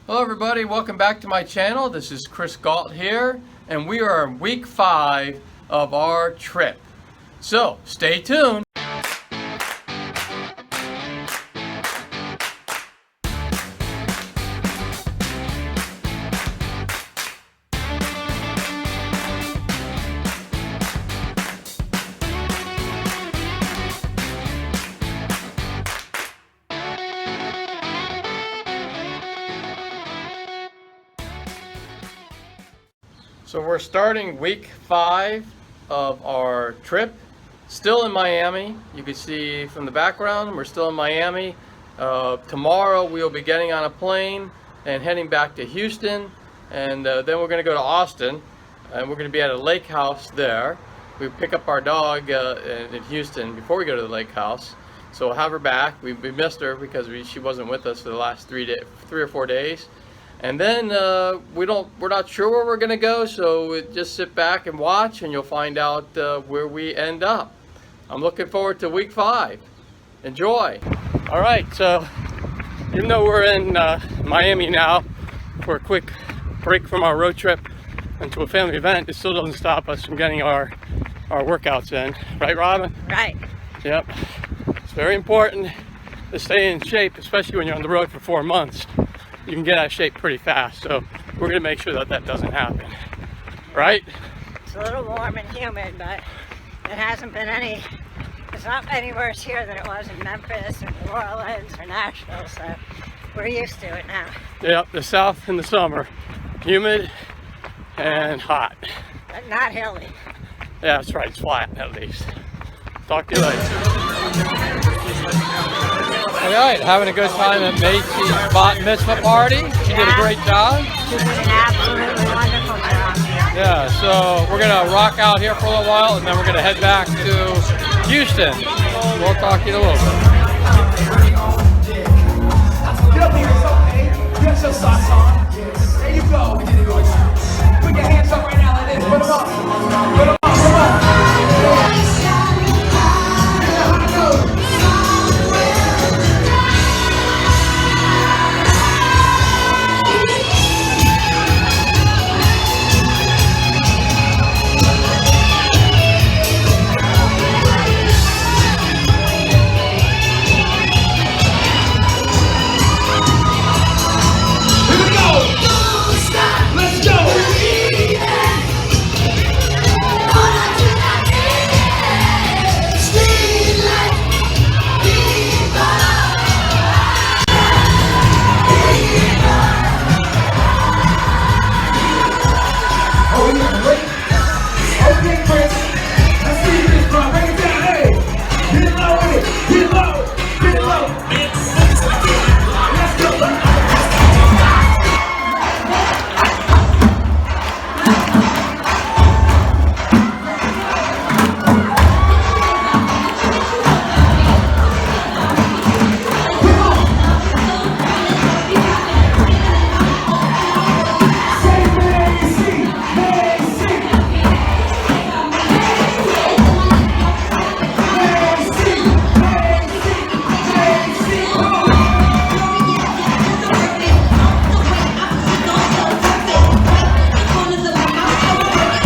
Hello everybody, welcome back to my channel. This is Chris Gault here, and we are in week 5 of our trip. So, stay tuned. So we're starting week 5 of our trip, still in Miami. You can see from the background, we're still in Miami. Tomorrow we'll be getting on a plane and heading back to Houston, and then we're going to go to Austin, and we're going to be at a lake house there. We pick up our dog in Houston before we go to the lake house, so we'll have her back. We missed her because she wasn't with us for the last 3 or 4 days. And then we're not sure where we're gonna go, so just sit back and watch, and you'll find out where we end up. I'm looking forward to week 5. Enjoy. All right, so even though we're in Miami now for a quick break from our road trip into a family event, it still doesn't stop us from getting our workouts in, right, Robin? Right. Yep. It's very important to stay in shape, especially when you're on the road for 4 months. You can get out of shape pretty fast, so we're going to make sure that that doesn't happen, right? It's a little warm and humid, but it hasn't been it's not any worse here than it was in Memphis or New Orleans or Nashville, so we're used to it now. Yep, the South in the summer, humid and hot. But not hilly. Yeah, that's right, it's flat at least. Talk to you later. Alright, having a good time at Macy's bat mitzvah party. She did a great job. She did an absolutely wonderful job. Yeah, so we're going to rock out here for a little while, and then we're going to head back to Houston. We'll talk to you in a little bit. Get up here, it's okay. You got your socks on. There you go. Put your hands up right now like this. Put them up. Put them up. Come on.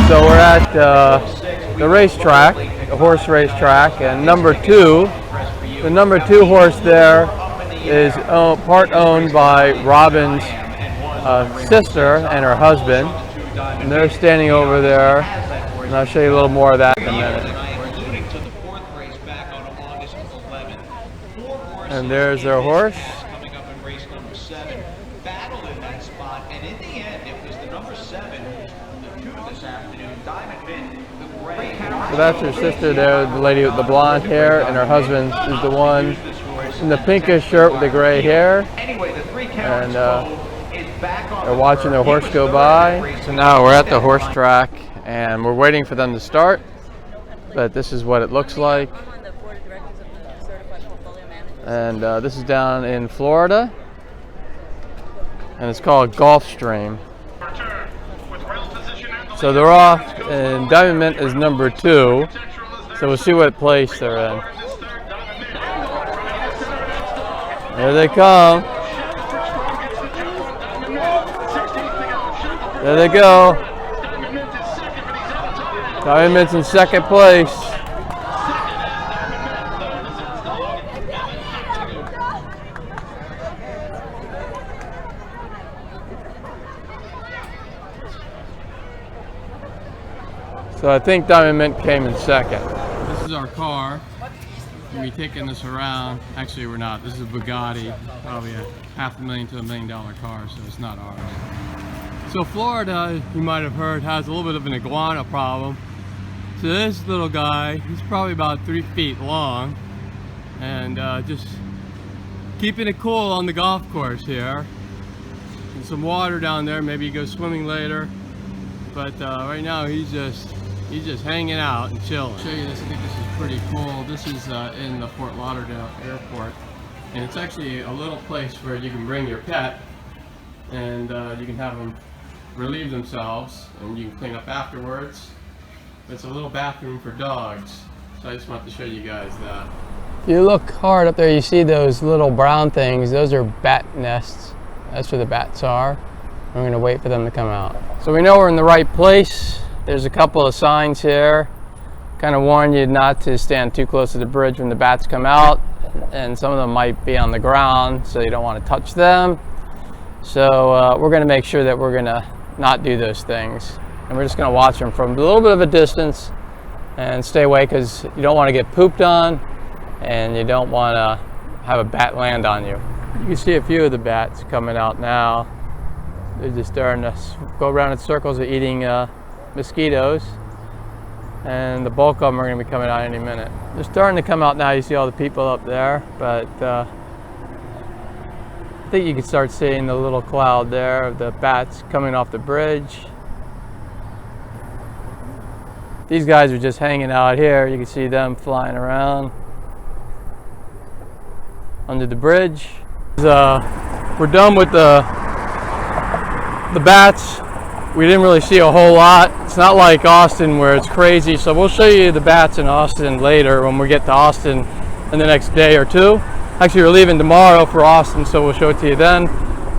So we're at the racetrack, the horse racetrack, and the number 2 horse there is part owned by Robin's sister and her husband, and they're standing over there, and I'll show you a little more of that in a minute. And there's their horse. So that's her sister there, the lady with the blonde hair, and her husband is the one in the pinkish shirt with the gray hair. And they're watching their horse go by. So now we're at the horse track, and we're waiting for them to start. But this is what it looks like. And this is down in Florida, and it's called Gulfstream. So they're off, and Diamond Mint is number 2. So we'll see what place they're in. There they come. There they go. Diamond Mint's in second place. So I think Diamond Mint came in second. This is our car. We'll be taking this around. Actually, we're not. This is a Bugatti. Probably a $500,000 to $1 million car, so it's not ours. So Florida, you might have heard, has a little bit of an iguana problem. So this little guy, he's probably about 3 feet long, and just keeping it cool on the golf course here. And some water down there. Maybe he goes swimming later. But right now he's just hanging out and chilling. I'll show you this. I think this is pretty cool. This is in the Fort Lauderdale airport, and it's actually a little place where you can bring your pet, and you can have them relieve themselves, and you can clean up afterwards. It's a little bathroom for dogs, so I just wanted to show you guys that. If you look hard up there, you see those little brown things. Those are bat nests. That's where the bats are. I'm going to wait for them to come out. So we know we're in the right place. There's a couple of signs here. Kind of warn you not to stand too close to the bridge when the bats come out. And some of them might be on the ground, so you don't want to touch them. So we're going to make sure that we're going to not do those things. And we're just going to watch them from a little bit of a distance and stay away, because you don't want to get pooped on and you don't want to have a bat land on you. You can see a few of the bats coming out now. They're just starting to go around in circles of eating mosquitoes, and the bulk of them are going to be coming out any minute. They're starting to come out now. You see all the people up there, but I think you can start seeing the little cloud there of the bats coming off the bridge. These guys are just hanging out here. You can see them flying around under the bridge. We're done with the bats. We didn't really see a whole lot. It's not like Austin where it's crazy, so we'll show you the bats in Austin later when we get to Austin in the next day or two. Actually, we're leaving tomorrow for Austin, so we'll show it to you then.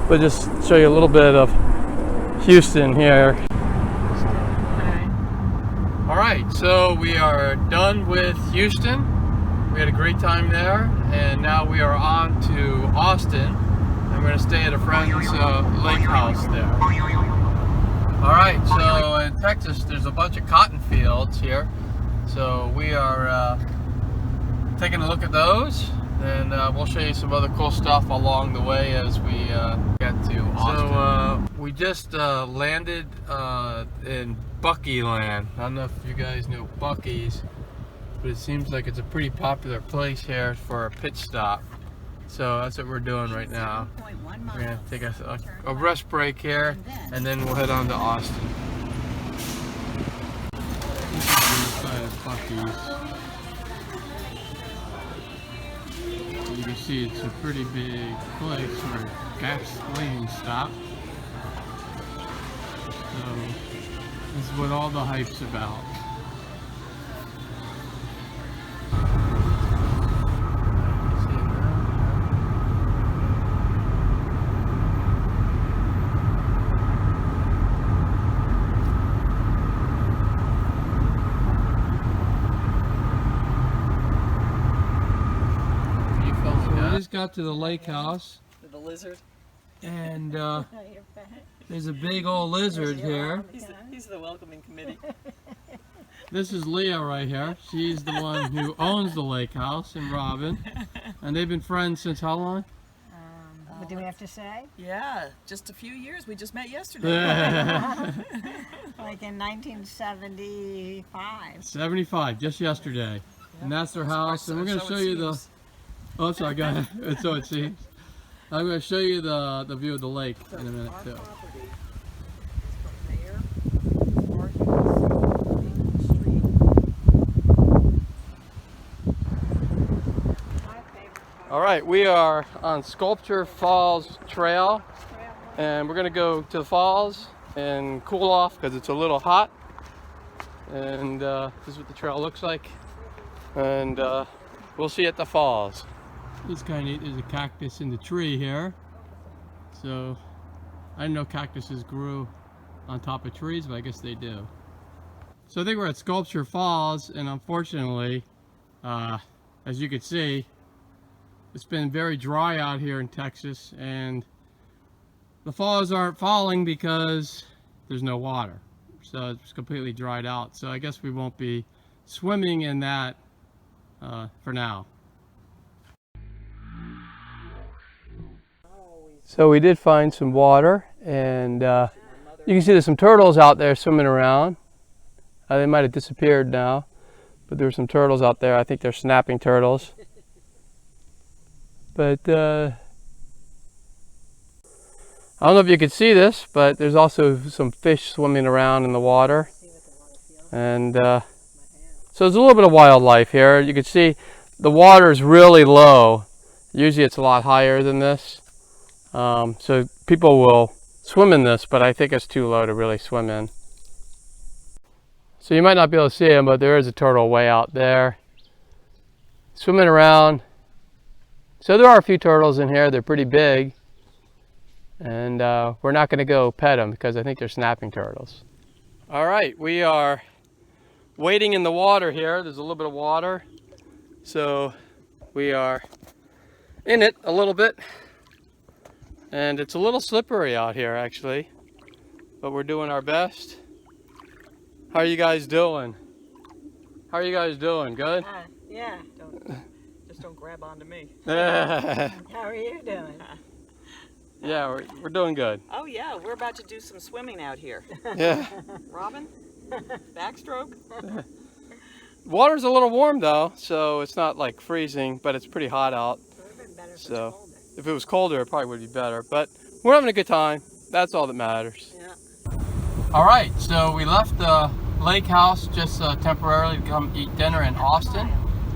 We'll just show you a little bit of Houston here. All right, so we are done with Houston. We had a great time there, and now we are on to Austin. I'm going to stay at a friend's lake house there. Alright, so in Texas there's a bunch of cotton fields here. So we are taking a look at those, and we'll show you some other cool stuff along the way as we get to Austin. So we just landed in Bucky land. I don't know if you guys know Bucky's, but it seems like it's a pretty popular place here for a pit stop. So that's what we're doing right now. We're going to take a rest break here, and then we'll head on to Austin. This is the inside of Bucky's. You can see it's a pretty big place where gasoline stop. So this is what all the hype's about. Got to the lake house. To the lizard. And there's a big old lizard here. He's the welcoming committee. This is Leah right here. She's the one who owns the lake house, and Robin. And they've been friends since how long? What do we have to say? Yeah, just a few years. We just met yesterday. Like in 1975. 75, just yesterday. Yeah. And that's their house. And we're going to show you the... Oh, sorry, go ahead. So it seems. I'm going to show you the view of the lake in a minute too. All right, we are on Sculpture Falls Trail, and we're going to go to the falls and cool off because it's a little hot. And this is what the trail looks like, and we'll see you at the falls. This kind of neat. There's a cactus in the tree here. So I didn't know cactuses grew on top of trees, but I guess they do. So I think we're at Sculpture Falls, and unfortunately, as you can see, it's been very dry out here in Texas, and the falls aren't falling because there's no water. So it's completely dried out. So I guess we won't be swimming in that for now. So we did find some water, and you can see there's some turtles out there swimming around. They might have disappeared now, but there were some turtles out there. I think they're snapping turtles. But I don't know if you can see this, but there's also some fish swimming around in the water. And so there's a little bit of wildlife here. You can see the water is really low. Usually it's a lot higher than this. So people will swim in this, but I think it's too low to really swim in. So you might not be able to see him, but there is a turtle way out there swimming around. So there are a few turtles in here. They're pretty big, and we're not going to go pet them because I think they're snapping turtles. All right, we are wading in the water here. There's a little bit of water, so we are in it a little bit, and it's a little slippery out here actually, but we're doing our best. How are you guys doing? How are you guys doing? Good? Yeah. Just don't grab onto me. How are you doing? Yeah, we're doing good. Oh yeah, we're about to do some swimming out here. Yeah. Robin, backstroke. Water's a little warm though, so it's not like freezing, but it's pretty hot out. It would have been better if it was So colder. if it was colder, it probably would be better. But we're having a good time. That's all that matters. Yeah. All right, so we left the lake house just temporarily to come eat dinner in Austin.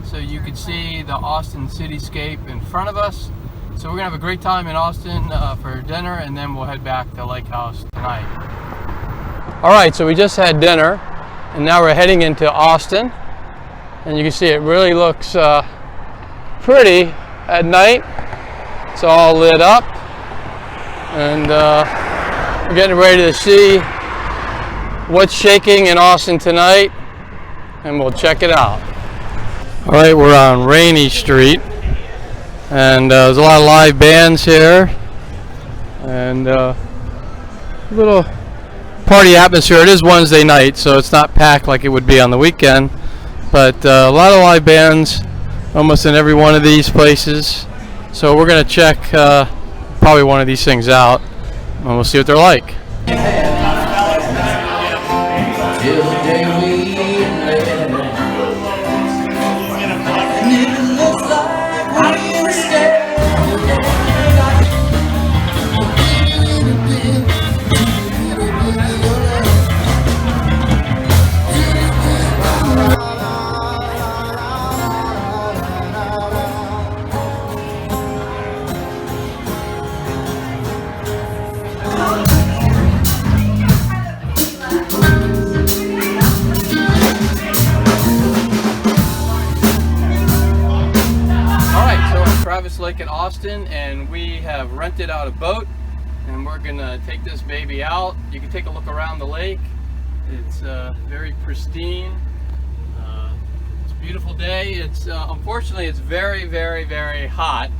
So you can see the Austin cityscape in front of us. So we're gonna have a great time in Austin for dinner, and then we'll head back to Lake House tonight. All right, so we just had dinner, and now we're heading into Austin. And you can see it really looks pretty at night. It's all lit up, and we're getting ready to see what's shaking in Austin tonight, and we'll check it out. All right, we're on Rainy Street, and there's a lot of live bands here, and little party atmosphere. It is Wednesday night, so it's not packed like it would be on the weekend, but a lot of live bands almost in every one of these places. So we're gonna check probably one of these things out, and we'll see what they're like. Till the day we met, and it looks like we're standing. Lake in Austin, and we have rented out a boat, and we're gonna take this baby out. You can take a look around the lake. It's very pristine. It's a beautiful day. It's unfortunately it's very, very, very hot,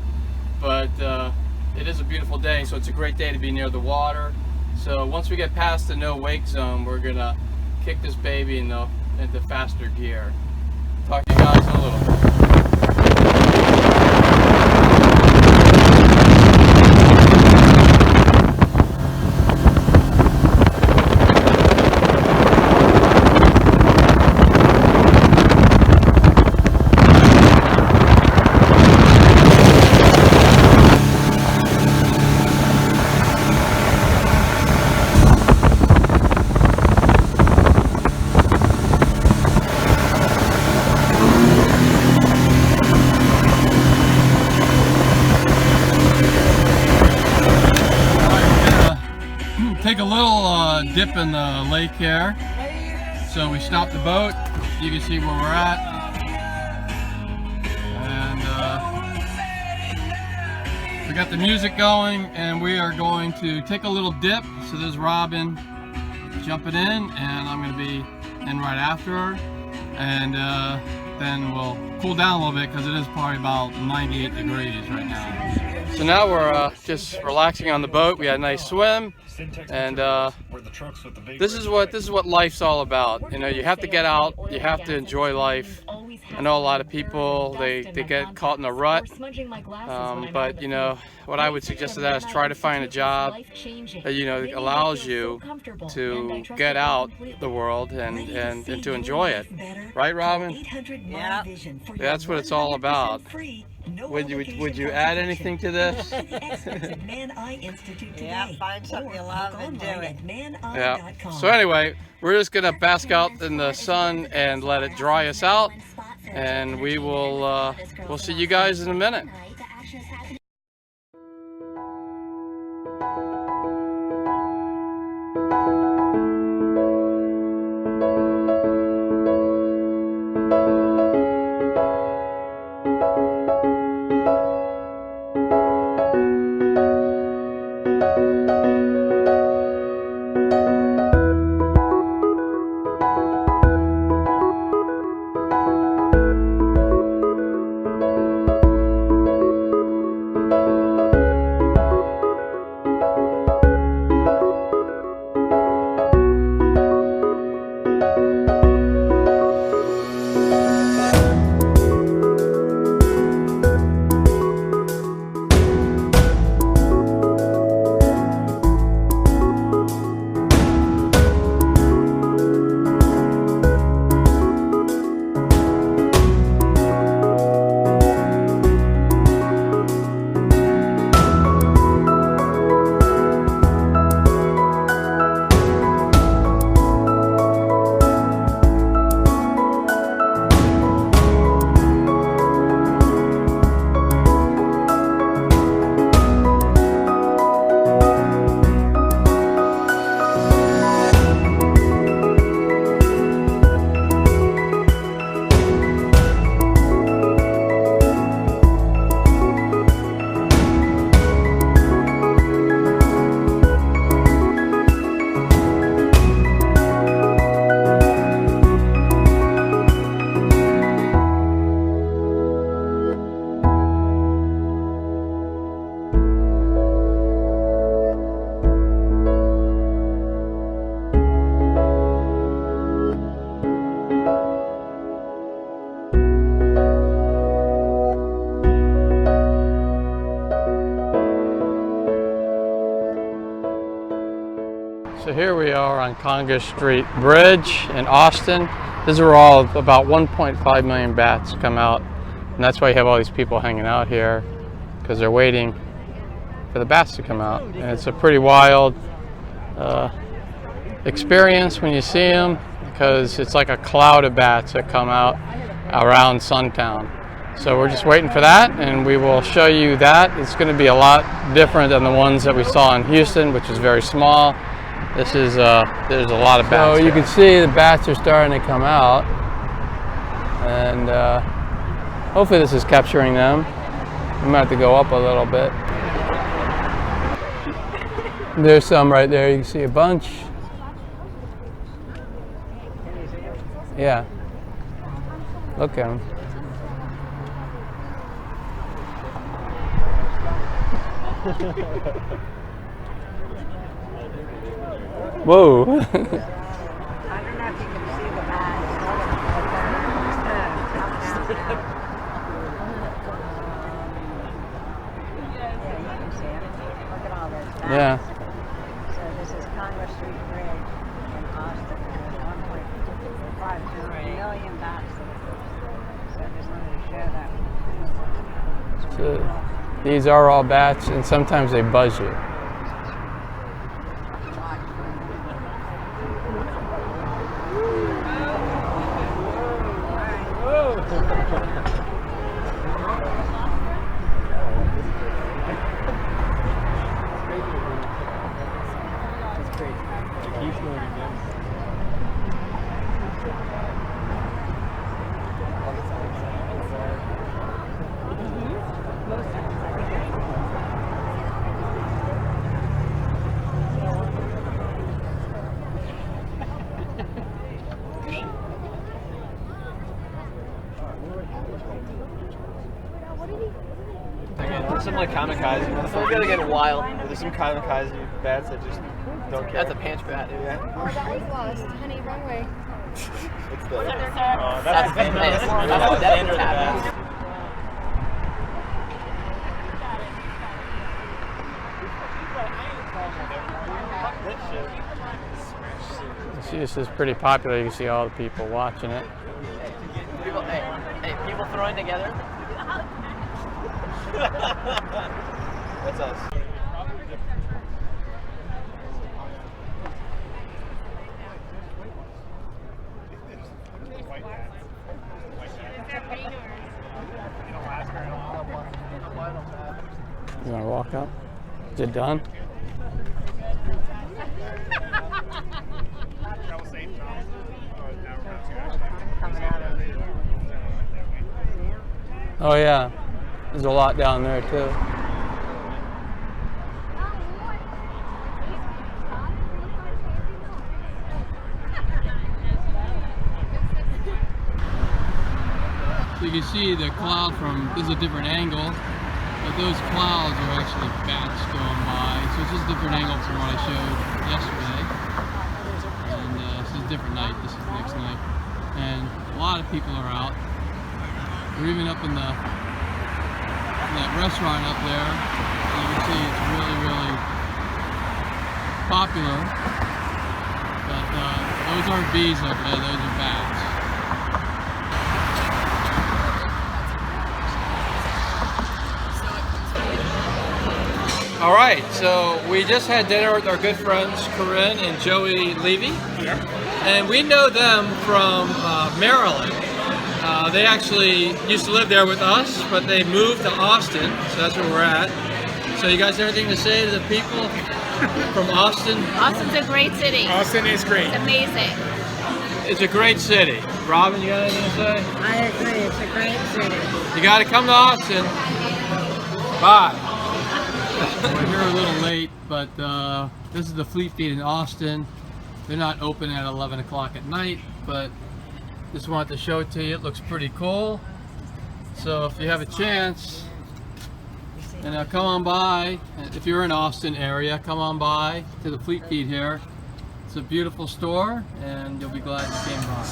but it is a beautiful day, so it's a great day to be near the water. So once we get past the no wake zone, we're gonna kick this baby into faster gear. Talk to you guys in a little bit. Take a little dip in the lake here. So we stopped the boat. You can see where we're at. And we got the music going, and we are going to take a little dip. So there's Robin jumping in, and I'm going to be in right after her, and then we'll cool down a little bit because it is probably about 98 degrees right now. So now we're just relaxing on the boat. We had a nice swim, and this is what life's all about. You know, you have to get out, you have to enjoy life. I know a lot of people, they get caught in a rut, but you know, what I would suggest to that is try to find a job that, you know, allows you to get out the world and to enjoy it. Right, Robin? Yeah. That's what it's all about. Would you add anything to this? Yeah, find something you love and do it. Yeah. So anyway, we're just gonna bask out in the sun and let it dry us out, and we will we'll see you guys in a minute. So here we are on Congress Street Bridge in Austin. These are all about 1.5 million bats come out, and that's why you have all these people hanging out here, because they're waiting for the bats to come out. And it's a pretty wild experience when you see them, because it's like a cloud of bats that come out around Suntown. So we're just waiting for that, and we will show you that. It's going to be a lot different than the ones that we saw in Houston, which is very small. This is there's a lot of bats. So you can see the bats are starting to come out, and hopefully this is capturing them. We might have to go up a little bit. There's some right there. You can see a bunch. Yeah. Look at them. Whoa. I don't know if you can see the bats. Yeah, you can see them. Look at all those bats. Yeah. So this is Congress Street Bridge in Austin. There's 1.5 million bats. So I just wanted to show that. So these are all bats, and sometimes they buzz you. Again, there's some like kamikaze. It's not gonna get wild. There's some kamikaze bats that just don't care. That's a pinch bat. Yeah. Oh, that was lost. Honey, wrong way. It's the. That's the standard bat. See, this is pretty popular. You can see all the people watching it. People, hey, people throwing together. That's us. You want to walk up? Is it done? Oh yeah, there's a lot down there too. So you can see the cloud from, this is a different angle, but those clouds are actually bats going by. So it's just a different angle from what I showed yesterday. And this is a different night, this is the next night. And a lot of people are out. We're even up in that restaurant up there. You can see it's really, really popular. But those aren't bees up there, those are bats. All right, so we just had dinner with our good friends Corinne and Joey Levy. And we know them from Maryland. They actually used to live there with us, but they moved to Austin, so that's where we're at. So you guys have anything to say to the people from Austin? Austin's a great city. Austin is great. It's amazing. It's a great city. Robin, you got anything to say? I agree, it's a great city. You got to come to Austin. Bye. We're here a little late, but this is the Fleet Feed in Austin. They're not open at 11 o'clock at night, but just wanted to show it to you. It looks pretty cool. So if you have a chance, and come on by. If you're in Austin area, come on by to the Fleet Feed here. It's a beautiful store, and you'll be glad you came by.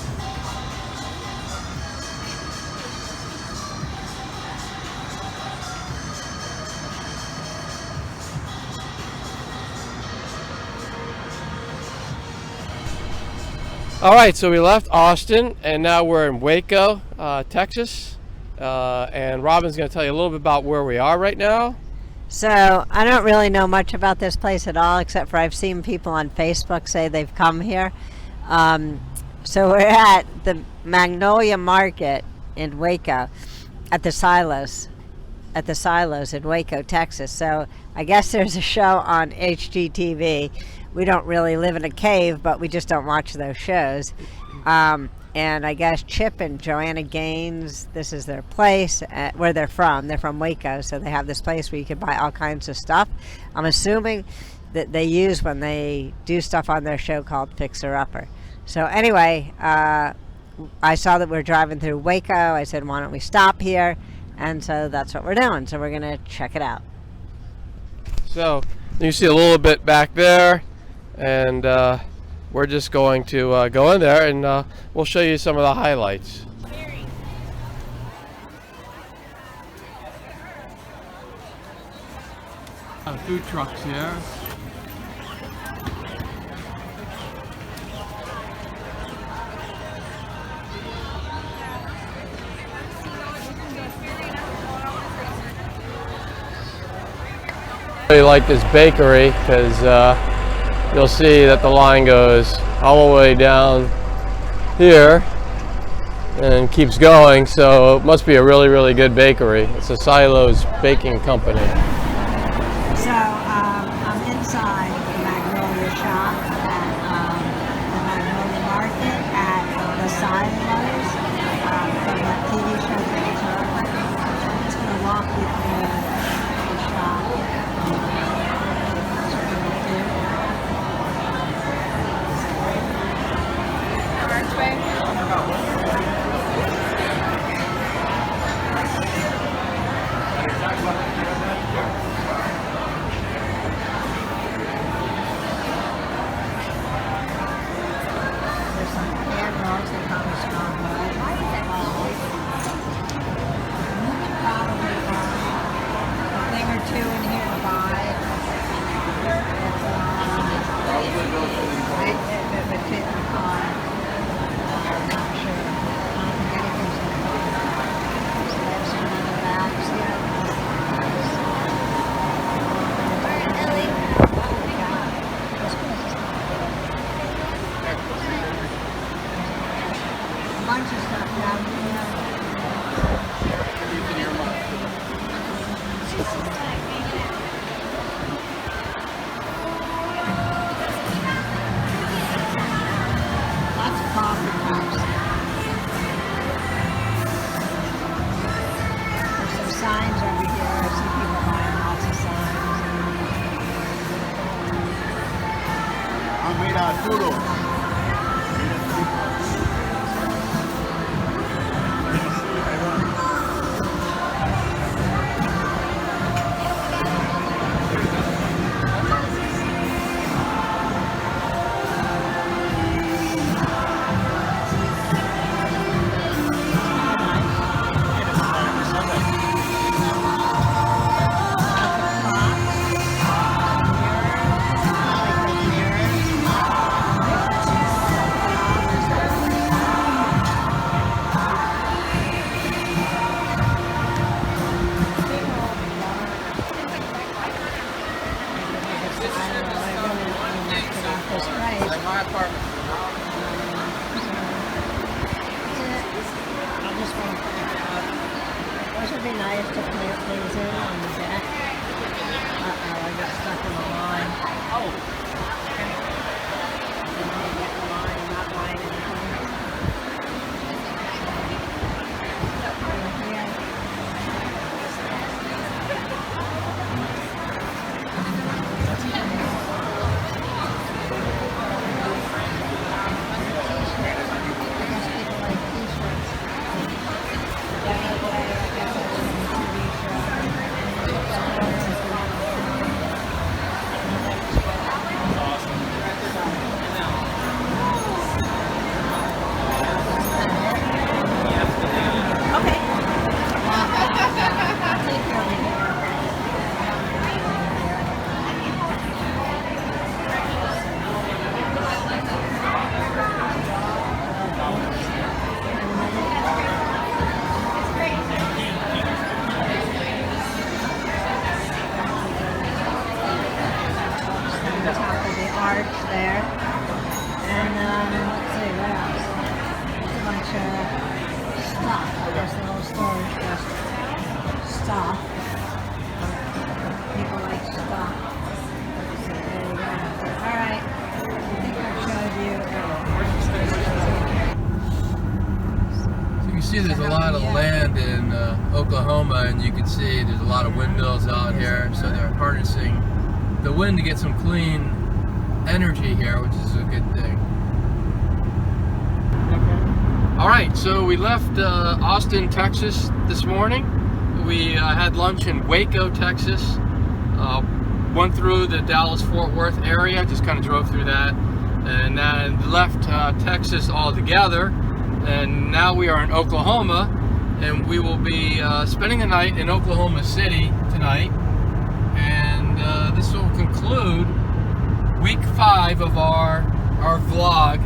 All right, so we left Austin and now we're in Waco, Texas. And Robin's going to tell you a little bit about where we are right now. So I don't really know much about this place at all, except for I've seen people on Facebook say they've come here. So we're at the Magnolia Market in Waco, at the silos in Waco, Texas. So I guess there's a show on HGTV. We don't really live in a cave, but we just don't watch those shows. And I guess Chip and Joanna Gaines, this is their place, where they're from. They're from Waco, so they have this place where you can buy all kinds of stuff. I'm assuming that they use when they do stuff on their show called Fixer Upper. So anyway, I saw that we're driving through Waco. I said, why don't we stop here? And so that's what we're doing. So we're going to check it out. So you see a little bit back there, and we're just going to go in there and we'll show you some of the highlights. Food trucks here. I really like this bakery because you'll see that the line goes all the way down here and keeps going, so it must be a really, really good bakery. It's a Silos Baking Company. So I'm inside the Magnolia shop at the Magnolia Market at the Silos from that TV show Fixer Upper. I'm just going to walk you through the shop. would be nice to plant things in on the deck. Uh-oh, I got stuck in the line. Oh. Didn't get the line, I'm not buying anything. There. And let's see, what else? There's a bunch of stuff. I guess the whole store is just stuff. People like stuff. So there you go. Alright. I think I've showed you. So you can see there's a lot of land in Oklahoma, and you can see there's a lot of windmills out here. So they're harnessing the wind to get some clean energy here, which is a good thing. All right, so we left Austin, Texas this morning. We had lunch in Waco, Texas. Went through the Dallas-Fort Worth area, just kind of drove through that, and then left Texas altogether. And now we are in Oklahoma, and we will be spending the night in Oklahoma City tonight. And this will conclude week 5 of our vlog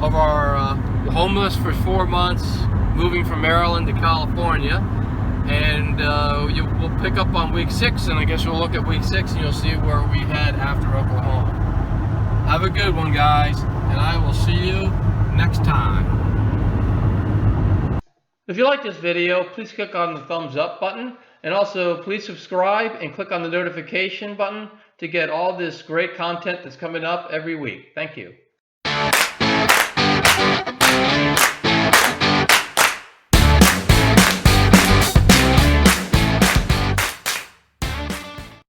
of our homeless for 4 months, moving from Maryland to California. And we'll pick up on week 6, and I guess we'll look at week 6 and you'll see where we head after Oklahoma. Have a good one, guys, and I will see you next time. If you like this video, please click on the thumbs up button, and also please subscribe and click on the notification button to get all this great content that's coming up every week. Thank you.